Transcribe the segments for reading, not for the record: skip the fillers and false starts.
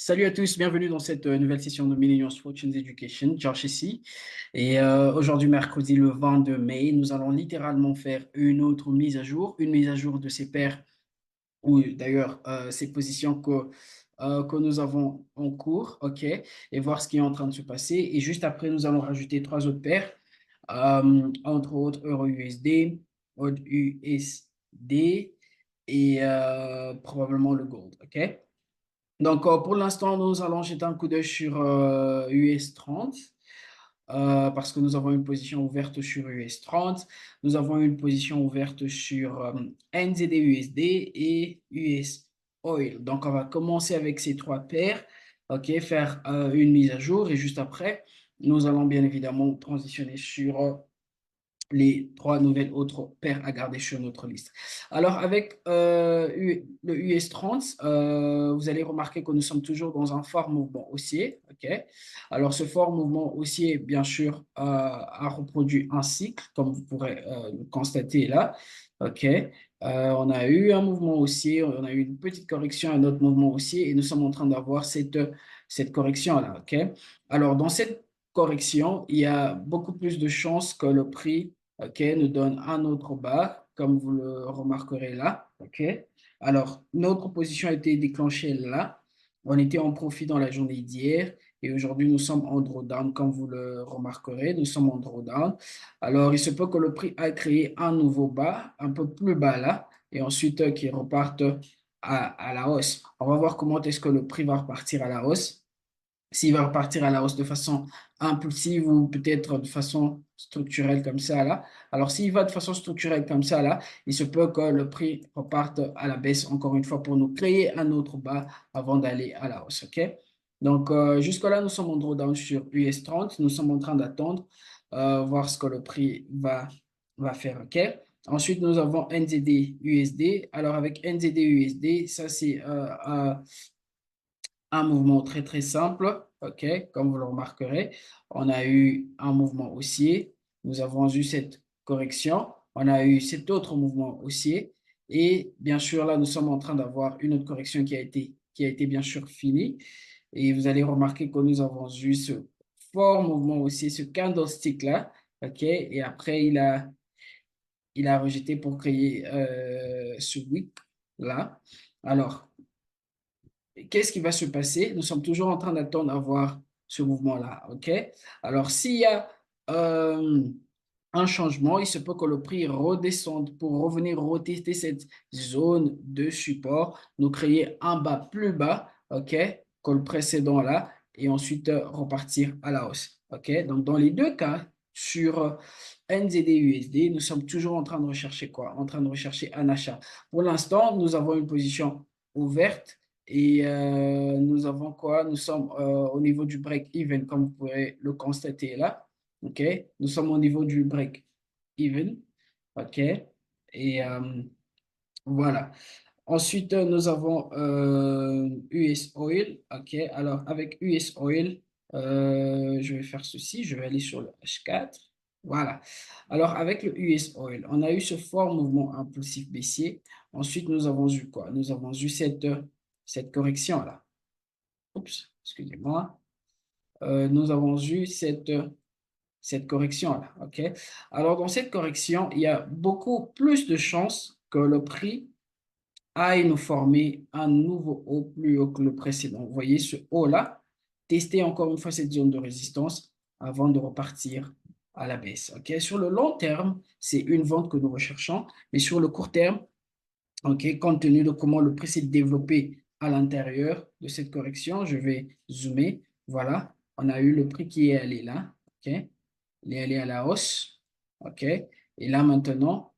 Salut à tous, bienvenue dans cette nouvelle session de Millennials Fortunes Education. Josh ici. Et aujourd'hui, mercredi le 22 mai, nous allons littéralement faire une mise à jour de ces paires, ou d'ailleurs ces positions que nous avons en cours, OK, et voir ce qui est en train de se passer. Et juste après, nous allons rajouter trois autres paires, entre autres Euro-USD, AUD-USD et probablement le Gold, OK? Donc, pour l'instant, nous allons jeter un coup d'œil sur US 30 parce que nous avons une position ouverte sur US 30. Nous avons une position ouverte sur NZD-USD et US Oil. Donc, on va commencer avec ces trois paires, OK, faire une mise à jour et juste après, nous allons bien évidemment transitionner sur les trois nouvelles autres paires à garder sur notre liste. Alors, avec le US 30, vous allez remarquer que nous sommes toujours dans un fort mouvement haussier. OK? Alors, ce fort mouvement haussier, bien sûr, a reproduit un cycle, comme vous pourrez le constater là. OK? On a eu un mouvement haussier, on a eu une petite correction, un autre mouvement haussier, et nous sommes en train d'avoir cette correction-là. OK? Alors, dans cette correction, il y a beaucoup plus de chances que le prix, OK, nous donne un autre bas, comme vous le remarquerez là. OK. Alors, notre position a été déclenchée là. On était en profit dans la journée d'hier et aujourd'hui, nous sommes en drawdown, comme vous le remarquerez. Nous sommes en drawdown. Alors, il se peut que le prix ait créé un nouveau bas, un peu plus bas là, et ensuite qu'il reparte à la hausse. On va voir comment est-ce que le prix va repartir à la hausse, s'il va repartir à la hausse de façon impulsive ou peut-être de façon structurelle comme ça là. Alors, s'il va de façon structurelle comme ça là, il se peut que le prix reparte à la baisse encore une fois pour nous créer un autre bas avant d'aller à la hausse. OK? Donc, jusque-là, nous sommes en drawdown sur US 30. Nous sommes en train d'attendre, voir ce que le prix va faire. OK? Ensuite, nous avons NZD-USD. Alors, avec NZD-USD, ça, c'est un mouvement très très simple, OK, comme vous le remarquerez. On a eu un mouvement haussier, nous avons eu cette correction, on a eu cet autre mouvement haussier, et bien sûr là, nous sommes en train d'avoir une autre correction qui a été bien sûr finie, et vous allez remarquer que nous avons eu ce fort mouvement haussier, ce candlestick là, OK, et après il a rejeté pour créer ce wick là. Alors, qu'est-ce qui va se passer? Nous sommes toujours en train d'attendre à voir ce mouvement-là, OK? Alors, s'il y a euh, un changement, il se peut que le prix redescende pour revenir retester cette zone de support, nous créer un bas plus bas, OK, que le précédent là, et ensuite repartir à la hausse, OK? Donc, dans les deux cas, sur NZD-USD, nous sommes toujours en train de rechercher quoi? En train de rechercher un achat. Pour l'instant, nous avons une position ouverte et nous avons quoi? Nous sommes au niveau du break-even, comme vous pouvez le constater là. OK? Nous sommes au niveau du break-even. OK? Et voilà. Ensuite, nous avons US Oil. OK? Alors, avec US Oil, je vais faire ceci. Je vais aller sur le H4. Voilà. Alors, avec le US Oil, on a eu ce fort mouvement impulsif baissier. Ensuite, nous avons eu quoi? Nous avons eu cette correction-là. Oups, excusez-moi. Nous avons eu cette correction-là. OK? Alors, dans cette correction, il y a beaucoup plus de chances que le prix aille nous former un nouveau haut plus haut que le précédent. Vous voyez ce haut-là, tester encore une fois cette zone de résistance avant de repartir à la baisse. OK? Sur le long terme, c'est une vente que nous recherchons, mais sur le court terme, OK, compte tenu de comment le prix s'est développé à l'intérieur de cette correction, je vais zoomer. Voilà, on a eu le prix qui est allé là. OK, il est allé à la hausse. OK, et là maintenant,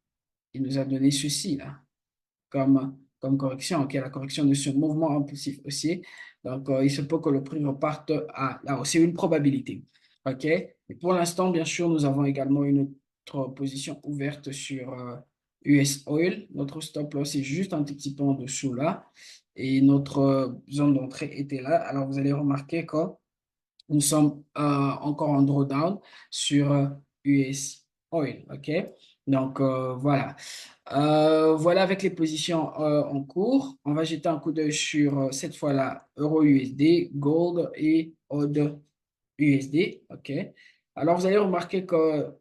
il nous a donné ceci là comme correction. OK, la correction de ce mouvement impulsif haussier. Donc, il se peut que le prix reparte à la hausse. C'est une probabilité. OK, et pour l'instant, bien sûr, nous avons également une autre position ouverte sur US Oil. Notre stop loss est juste un petit peu en dessous là. Et notre zone d'entrée était là. Alors, vous allez remarquer que nous sommes encore en drawdown sur US Oil. OK? Donc, voilà. Voilà avec les positions en cours. On va jeter un coup d'œil sur, cette fois-là, Euro USD, Gold et AUD USD. OK. Alors, vous allez remarquer que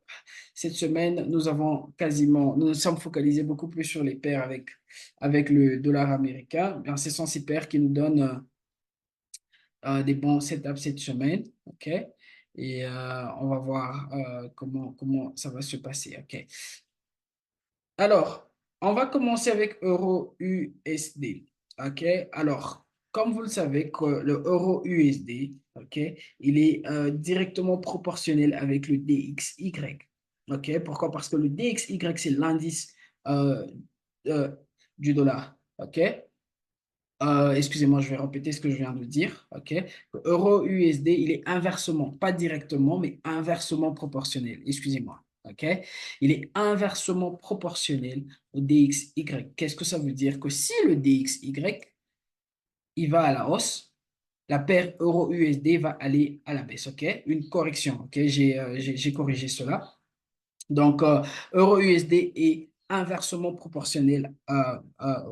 cette semaine, nous nous sommes focalisés beaucoup plus sur les paires avec le dollar américain. Bien, ce sont ces paires qui nous donnent des bons setups cette semaine. OK. Et on va voir comment ça va se passer. OK. Alors, on va commencer avec euro USD. OK? Alors, comme vous le savez, que le euro USD, OK, il est directement proportionnel avec le DXY. OK? Pourquoi? Parce que le DXY, c'est l'indice euh, euh, du dollar. OK? Excusez-moi, je vais répéter ce que je viens de dire. OK? Le euro USD, il est inversement, pas directement, mais inversement proportionnel. Excusez-moi. OK? Il est inversement proportionnel au DXY. Qu'est-ce que ça veut dire? Que si le DXY, il va à la hausse, la paire euro-USD va aller à la baisse. OK? Une correction. OK? J'ai corrigé cela. Donc, euro-USD est inversement proportionnel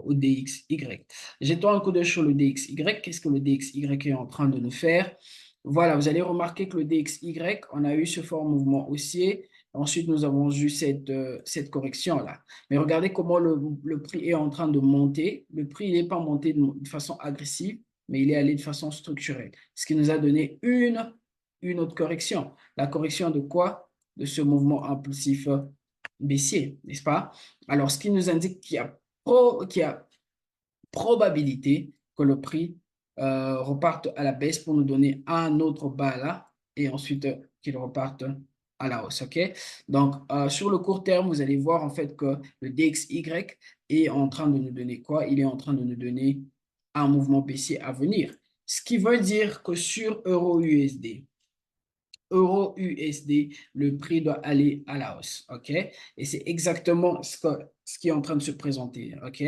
au DXY. Jetons un coup d'œil sur le DXY. Qu'est-ce que le DXY est en train de nous faire? Voilà, vous allez remarquer que le DXY, on a eu ce fort mouvement haussier. Ensuite, nous avons eu cette correction-là. Mais regardez comment le prix est en train de monter. Le prix n'est pas monté de façon agressive, mais il est allé de façon structurelle. Ce qui nous a donné une autre correction. La correction de quoi? De ce mouvement impulsif baissier, n'est-ce pas? Alors, ce qui nous indique qu'il y a probabilité que le prix reparte à la baisse pour nous donner un autre bas là et ensuite qu'il reparte à la hausse. OK? Donc, sur le court terme, vous allez voir en fait que le DXY est en train de nous donner quoi? Il est en train de nous donner un mouvement baissier à venir. Ce qui veut dire que sur euro-USD, euro-USD, le prix doit aller à la hausse. OK? Et c'est exactement ce qui est en train de se présenter. OK?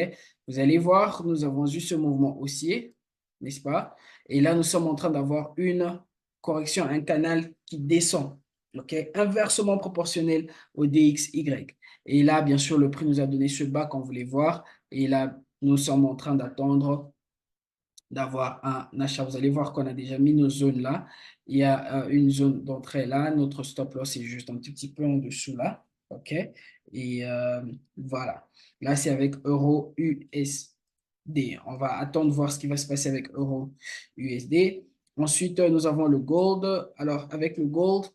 Vous allez voir, nous avons eu ce mouvement haussier, n'est-ce pas? Et là, nous sommes en train d'avoir une correction, un canal qui descend. OK? Inversement proportionnel au DXY. Et là, bien sûr, le prix nous a donné ce bas qu'on voulait voir. Et là, nous sommes en train d'attendre d'avoir un achat. Vous allez voir qu'on a déjà mis nos zones là. Il y a une zone d'entrée là. Notre stop loss est juste un petit peu en dessous là. OK? Et voilà. Là, c'est avec euro USD. On va attendre de voir ce qui va se passer avec euro USD. Ensuite, nous avons le gold. Alors, avec le gold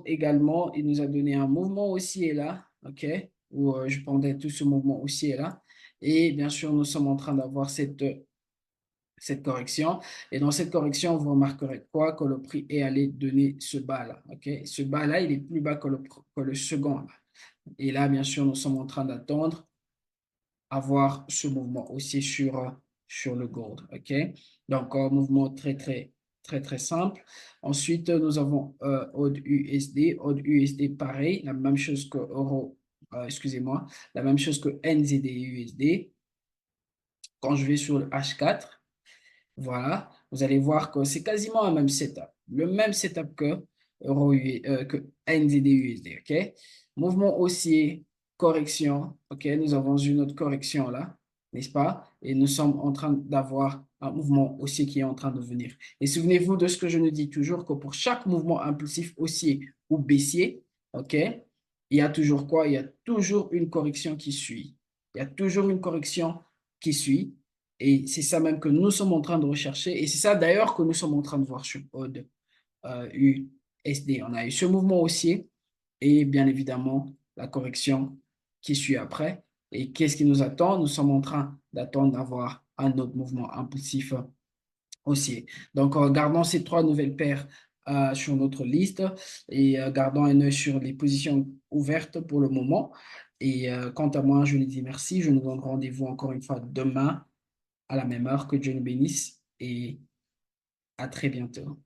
également, il nous a donné un mouvement haussier là. OK? Où je prendrai tout ce mouvement haussier là. Et bien sûr, nous sommes en train d'avoir cette correction. Et dans cette correction, vous remarquerez quoi? Que le prix est allé donner ce bas-là. OK? Ce bas-là, il est plus bas que le second. Là. Et là, bien sûr, nous sommes en train d'attendre avoir ce mouvement aussi sur le gold. OK? Donc, un mouvement très simple. Ensuite, nous avons AUD USD. AUD USD, pareil, la même chose que euro, excusez-moi, la même chose que NZD USD. Quand je vais sur le H4, voilà, vous allez voir que c'est quasiment un même setup. Le même setup que NZD USD, OK? Mouvement haussier, correction, OK? Nous avons eu notre correction là, n'est-ce pas? Et nous sommes en train d'avoir un mouvement haussier qui est en train de venir. Et souvenez-vous de ce que je nous dis toujours, que pour chaque mouvement impulsif haussier ou baissier, OK? Il y a toujours quoi? Il y a toujours une correction qui suit. Il y a toujours une correction qui suit. Et c'est ça même que nous sommes en train de rechercher. Et c'est ça d'ailleurs que nous sommes en train de voir sur Odd USD. On a eu ce mouvement haussier et bien évidemment la correction qui suit après. Et qu'est-ce qui nous attend? Nous sommes en train d'attendre d'avoir un autre mouvement impulsif haussier. Donc, gardons ces trois nouvelles paires sur notre liste et gardons un œil sur les positions ouvertes pour le moment. Et quant à moi, je vous dis merci. Je nous donne rendez-vous encore une fois demain à la même heure. Que Dieu nous bénisse et à très bientôt.